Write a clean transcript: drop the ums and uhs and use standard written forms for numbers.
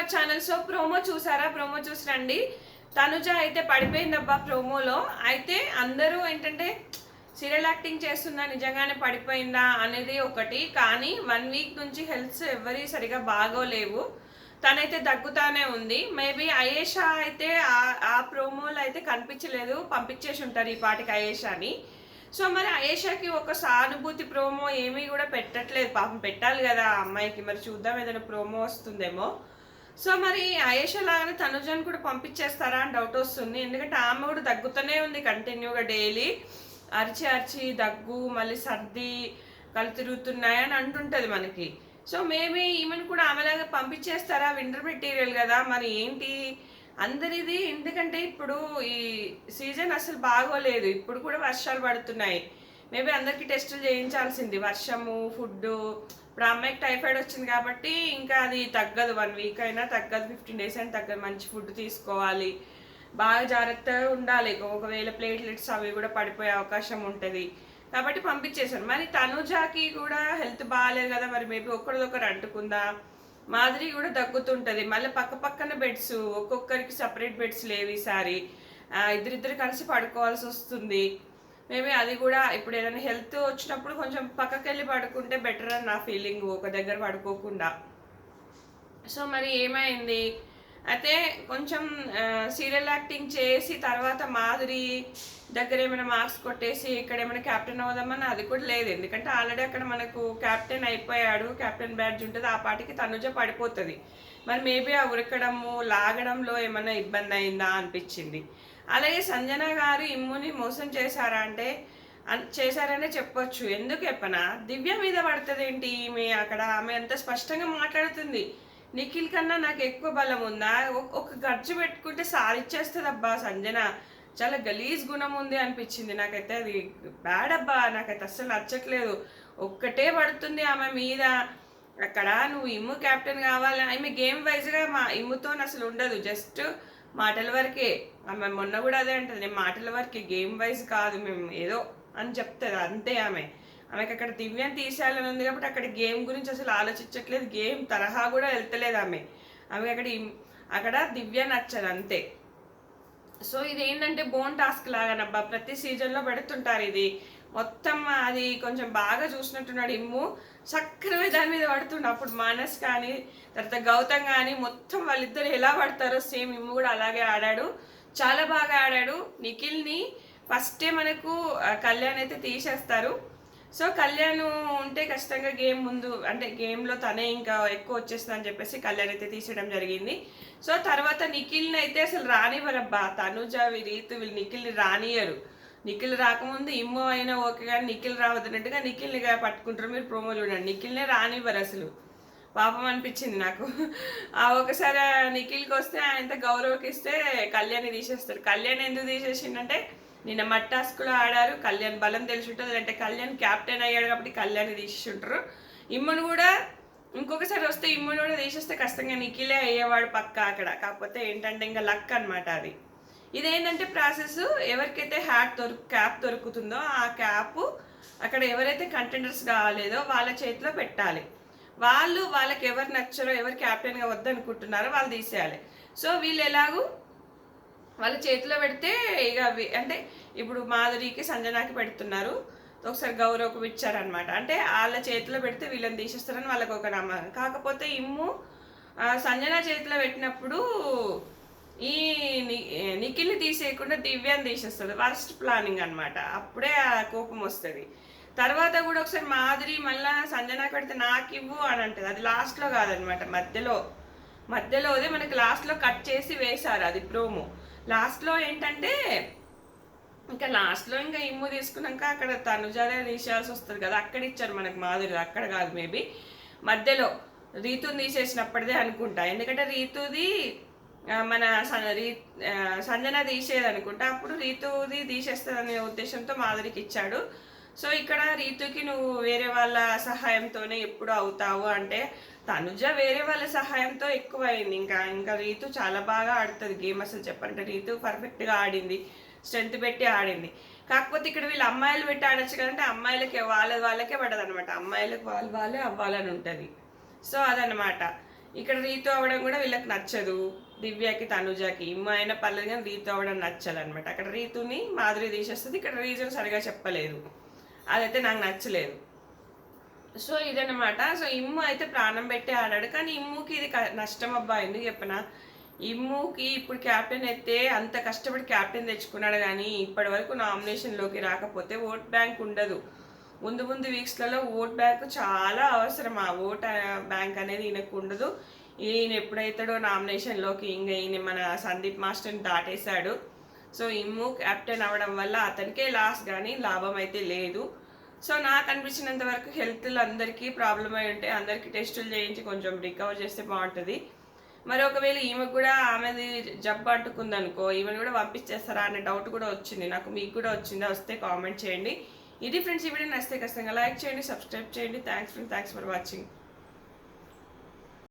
Our channel. So promo చూసారా? Promo చూసి రండి. తనుజ అయితే పడిపోయిందబ్బా ప్రోమోలో. అయితే అందరూ ఏంటంటే సీరియల్ యాక్టింగ్ చేస్తుందా, నిజంగానే పడిపోయిందా అనేది ఒకటి. కానీ 1 వీక్ నుంచి హెల్త్ ఎవరి సరిగా బాగోలేవు. తనైతే దగ్గుతానే ఉంది. మేబీ అయేషా అయితే ఆ ప్రోమోలో అయితే కనిపించలేదు, పంపించేసి ఉంటారు ఈ పాటికి అయేషాని. సో మరి అయేషాకి ఒక సానుభూతి ప్రోమో ఏమీ కూడా పెట్టట్లేదు. పాపం పెట్టాలి కదా ఆ అమ్మాయికి. మరి చూద్దాం ఏదైనా ప్రోమో వస్తుందేమో. సో మరి అయేషా లాగానే తనుజని కూడా పంపించేస్తారా అని డౌట్ వస్తుంది. ఎందుకంటే ఆమె కూడా దగ్గుతూనే ఉంది కంటిన్యూగా డైలీ. అరిచి అరిచి దగ్గు, మళ్ళీ సర్ది, కళ్ళు తిరుగుతున్నాయని అంటుంటుంది మనకి. సో మేబీ ఈమెను కూడా ఆమెలాగా పంపించేస్తారా? వింటర్ మెటీరియల్ కదా, మరి ఏంటి అందరిది. ఎందుకంటే ఇప్పుడు ఈ సీజన్ అసలు బాగోలేదు. ఇప్పుడు కూడా వర్షాలు పడుతున్నాయి. మేబీ అందరికీ టెస్టులు చేయించాల్సింది. వర్షము, ఫుడ్. ఇప్పుడు అమ్మాయికి టైఫాయిడ్ వచ్చింది కాబట్టి ఇంకా అది తగ్గదు. 1 వీక్ అయినా తగ్గదు, 15 డేస్ అయినా తగ్గదు. మంచి ఫుడ్ తీసుకోవాలి, బాగా జాగ్రత్తగా ఉండాలి. ఒకవేళ ప్లేట్లెట్స్ అవి కూడా పడిపోయే అవకాశం ఉంటుంది కాబట్టి పంపించేశాను. మరి తనుజాకి కూడా హెల్త్ బాగాలేదు కదా, మరి మేబీ ఒకరిదొకరు అంటుకుందా. మాదిరి కూడా దగ్గుతుంటుంది. మళ్ళీ పక్క పక్కన బెడ్స్, ఒక్కొక్కరికి సపరేట్ బెడ్స్ లేవు ఈసారి. ఇద్దరిద్దరు కలిసి పడుకోవాల్సి వస్తుంది. మేబీ అది కూడా ఇప్పుడు ఏదైనా హెల్త్ వచ్చినప్పుడు కొంచెం పక్కకి వెళ్ళి పడుకుంటే బెటర్ అని నా ఫీలింగ్, ఒక దగ్గర పడుకోకుండా. సో మరి ఏమైంది అయితే కొంచెం సీరియల్ యాక్టింగ్ చేసి తర్వాత మాధురి దగ్గర ఏమైనా మార్క్స్ కొట్టేసి ఇక్కడ ఏమైనా క్యాప్టెన్ అవుదామని అది కూడా లేదు. ఎందుకంటే ఆల్రెడీ అక్కడ మనకు క్యాప్టెన్ అయిపోయాడు, క్యాప్టెన్ బ్యాడ్జ్ ఉంటుంది. ఆ పాటికి తనుజ పడిపోతుంది. మరి మేబీ ఆ ఉరకడము లాగడంలో ఏమైనా ఇబ్బంది అయిందా అనిపించింది. అలాగే సంజన గారు ఇమ్ముని మోసం చేశారా అంటే చేశారనే చెప్పొచ్చు. ఎందుకు చెప్పనా, దివ్య మీద పడుతుంది ఏంటి ఈమె. అక్కడ ఆమె ఎంత స్పష్టంగా మాట్లాడుతుంది. నిఖిల్ కన్నా నాకు ఎక్కువ బలం ఉందా, ఒక గర్జు పెట్టుకుంటే సారిచ్చేస్తుంది అబ్బా సంజన. చాలా గలీజ్ గుణం ఉంది అనిపించింది నాకైతే. అది బ్యాడ్ అబ్బా, నాకైతే అస్సలు నచ్చట్లేదు. ఒక్కటే పడుతుంది ఆమె మీద. అక్కడ నువ్వు ఇమ్ము క్యాప్టెన్ కావాలి, ఆమె గేమ్ వైజ్గా మా ఇమ్ముతో అసలు ఉండదు, జస్ట్ మాటల వరకే. ఆమె మొన్న కూడా అదే అంటుంది, నేను మాటల వరకే, గేమ్ వైజ్ కాదు, మేము ఏదో అని చెప్తుంది అంతే. ఆమెకి అక్కడ దివ్యాన్ని తీసేయాలని ఉంది కాబట్టి అక్కడ గేమ్ గురించి అసలు ఆలోచించట్లేదు. గేమ్ తరహా కూడా వెళ్తలేదు ఆమెకి అక్కడ దివ్య నచ్చదు అంతే. సో ఇది ఏంటంటే బోన్ టాస్క్ లాగానబ్బా, ప్రతి సీజన్లో పెడుతుంటారు ఇది. మొత్తం అది కొంచెం బాగా చూసినట్టున్నాడు ఇమ్ము. చక్కరమే దాని మీద పడుతుండు. అప్పుడు మానస్ కానీ తర్వాత గౌతమ్ కానీ మొత్తం వాళ్ళిద్దరు ఎలా పడతారో సేమ్ ఇమ్ము కూడా అలాగే ఆడాడు. చాలా బాగా ఆడాడు. నిఖిల్ని ఫస్టే మనకు కళ్యాణ్ అయితే తీసేస్తారు. సో కళ్యాణ్ ఉంటే ఖచ్చితంగా గేమ్ ముందు అంటే గేమ్లో తనే ఇంకా ఎక్కువ వచ్చేస్తుంది అని చెప్పేసి కళ్యాణ్ అయితే తీసేయడం జరిగింది. సో తర్వాత నిఖిల్ని అయితే అసలు రానివ్వరబ్బా. తనుజ, రీతు వీళ్ళు నిఖిల్ని రానియరు. నిఖిల్ రాకముందు ఇమ్మో అయినా ఓకే, కానీ నిఖిల్ రావద్దన్నట్టుగా నిఖిల్ని పట్టుకుంటారు. మీరు ప్రోమో చూడండి, నిఖిల్నే రానివ్వరు అసలు. పాపం అనిపించింది నాకు. ఒకసారి నిఖిల్కి వస్తే ఆయనతో గౌరవకి ఇస్తే కళ్యాణ్ని తీసేస్తారు. కళ్యాణ్ ఎందుకు తీసేసిండంటే నిన్న మట్టాస్కులో ఆడారు, కళ్యాణ్ బలం తెలిసి ఉంటుంది. అంటే కళ్యాణ్ క్యాప్టెన్ అయ్యాడు కాబట్టి కళ్యాణ్ని తీసేసి ఉంటారు. ఇమ్మును కూడా ఇంకొకసారి వస్తే ఇమ్మును కూడా తీసేస్తే ఖచ్చితంగా నిఖిలే అయ్యేవాడు పక్క అక్కడ. కాకపోతే ఏంటంటే ఇంకా లక్ అనమాట అది. ఇదేంటంటే ప్రాసెస్, ఎవరికైతే క్యాప్ దొరుకుతుందో ఆ క్యాప్ అక్కడ ఎవరైతే కంటెండర్స్ కావాలేదో వాళ్ళ చేతిలో పెట్టాలి. వాళ్ళకి ఎవరు నచ్చరో, ఎవరు క్యాప్టెన్గా వద్దనుకుంటున్నారో వాళ్ళు తీసేయాలి. సో వీళ్ళు ఎలాగూ వాళ్ళ చేతిలో పెడితే ఇక అంటే ఇప్పుడు మాధురికి సంజనాకి పెడుతున్నారు, ఒకసారి గౌరవకు ఇచ్చారనమాట. అంటే వాళ్ళ చేతిలో పెడితే వీళ్ళని తీసేస్తారని వాళ్ళకి ఒక నమ్మకం. కాకపోతే ఇమ్ము సంజన చేతిలో పెట్టినప్పుడు ఈ నిఖిల్ని తీసేయకుండా దివ్యాన్ని తీసేస్తుంది. వర్స్ట్ ప్లానింగ్ అనమాట. అప్పుడే ఆ కోపం వస్తుంది. తర్వాత కూడా ఒకసారి మాధురి మళ్ళీ సంజనాకి పెడితే నాకు ఇవ్వు అని అంటుంది. అది లాస్ట్లో కాదనమాట, మధ్యలోదే మనకి లాస్ట్లో కట్ చేసి వేశారు అది ప్రోమో. లాస్ట్లో ఏంటంటే ఇంకా లాస్ట్లో ఇంకా ఇమ్ము తీసుకున్నాక అక్కడ తనుజాదే తీసేయాల్సి వస్తుంది కదా, అక్కడ ఇచ్చారు మనకు మాధురి. అక్కడ కాదు, మేబీ మధ్యలో రీతుని తీసేసినప్పటిదే అనుకుంటా. ఎందుకంటే రీతుది మన సంజన తీసేది అనుకుంటా. అప్పుడు రీతుది తీసేస్తుందనే ఉద్దేశంతో మాధురికి ఇచ్చాడు. సో ఇక్కడ రీతుకి నువ్వు వేరే వాళ్ళ సహాయంతోనే ఎప్పుడు అవుతావు అంటే తనుజ వేరే వాళ్ళ సహాయంతో ఎక్కువ అయింది. ఇంకా రీతు చాలా బాగా ఆడుతుంది గేమ్. అసలు చెప్పంటే రీతు పర్ఫెక్ట్గా ఆడింది, స్ట్రెంత్ పెట్టి ఆడింది. కాకపోతే ఇక్కడ వీళ్ళు అమ్మాయిలు పెట్టి ఆడచ్చు కదంటే అమ్మాయిలకి వాళ్ళకే పడదు అనమాట. అమ్మాయిలకు వాళ్ళే అవ్వాలని ఉంటుంది. సో అదనమాట. ఇక్కడ రీతు అవ్వడం కూడా వీళ్ళకి నచ్చదు. దివ్యకి తనుజకి ఇమ్మ అయినా పర్లేదు కానీ రీతు అవ్వడం నచ్చదు అనమాట. అక్కడ రీతుని మాధురి తీసేస్తుంది. ఇక్కడ రీజన్ సరిగా చెప్పలేదు, అదైతే నాకు నచ్చలేదు. సో ఇదనమాట. సో ఇమ్ము అయితే ప్రాణం పెట్టి ఆడాడు, కానీ ఇమ్ముకి ఇది నష్టం అబ్బా. ఎందుకు చెప్పనా, ఇమ్ముకి ఇప్పుడు క్యాప్టెన్ అయితే అంత కష్టపడి క్యాప్టెన్ తెచ్చుకున్నాడు, కానీ ఇప్పటి వరకు నామినేషన్లోకి రాకపోతే ఓట్ బ్యాంక్ ఉండదు. ముందు ముందు వీక్స్లలో ఓట్ బ్యాంక్ చాలా అవసరం. ఆ ఓట్ బ్యాంక్ అనేది ఈయనకు ఉండదు. ఈయన ఎప్పుడైతాడో నామినేషన్లోకి ఇంకా ఈయన మన సందీప్ మాస్టర్ని దాటేశాడు. సో ఇమ్ము క్యాప్టెన్ అవ్వడం వల్ల అతనికే లాస్, కానీ లాభం అయితే లేదు. సో నాకు అనిపించినంత వరకు హెల్త్లు అందరికీ ప్రాబ్లం అయి ఉంటే అందరికీ టెస్టులు చేయించి కొంచెం రికవర్ చేస్తే బాగుంటుంది. మరి ఒకవేళ ఈమెకు కూడా ఆమెది జబ్బు అంటుకుందనుకో, ఈమెను కూడా పంపించేస్తారా అనే డౌట్ కూడా వచ్చింది నాకు. మీకు కూడా వచ్చిందా? వస్తే కామెంట్ చేయండి. ఇది ఫ్రెండ్స్ ఈ వీడియో నచ్చితే ఖచ్చితంగా లైక్ చేయండి, సబ్స్క్రైబ్ చేయండి. Thanks for watching.